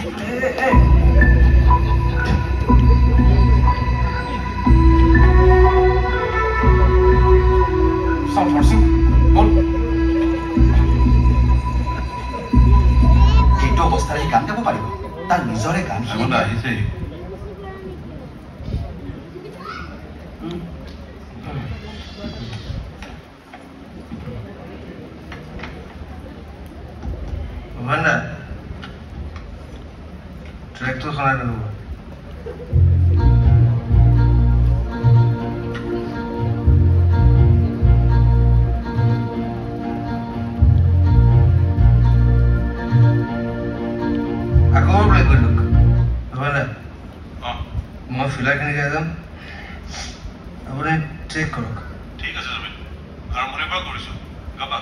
এইটো অৱস্থাৰে গান গাব পাৰিব তাৰ নিজৰে গান আহিছে ট্ৰেকটো চলাই দিব আকৌ প্লে কৰি লওক নহয় না মই ফিলাৰখিনি গাই যাম আপুনি চেক কৰক ঠিক আছে জমিন আৰম্ভণিৰ পৰা কৰিছোঁ গাবা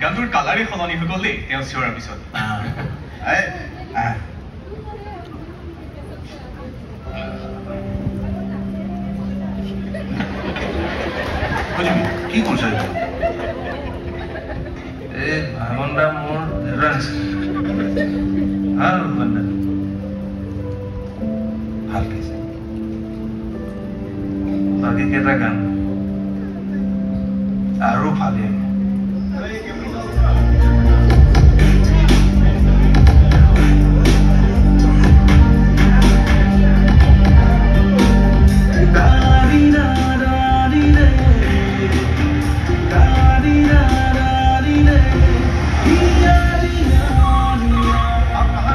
গানটোৰ কালাৰে সলনি হৈ গ'ল দেই তেওঁ চিঞৰাৰ পিছত কি কৰিছে এই ভাগন্দা মোৰ ভাল গাইছে বাকী কেইটা গান আৰু ভালে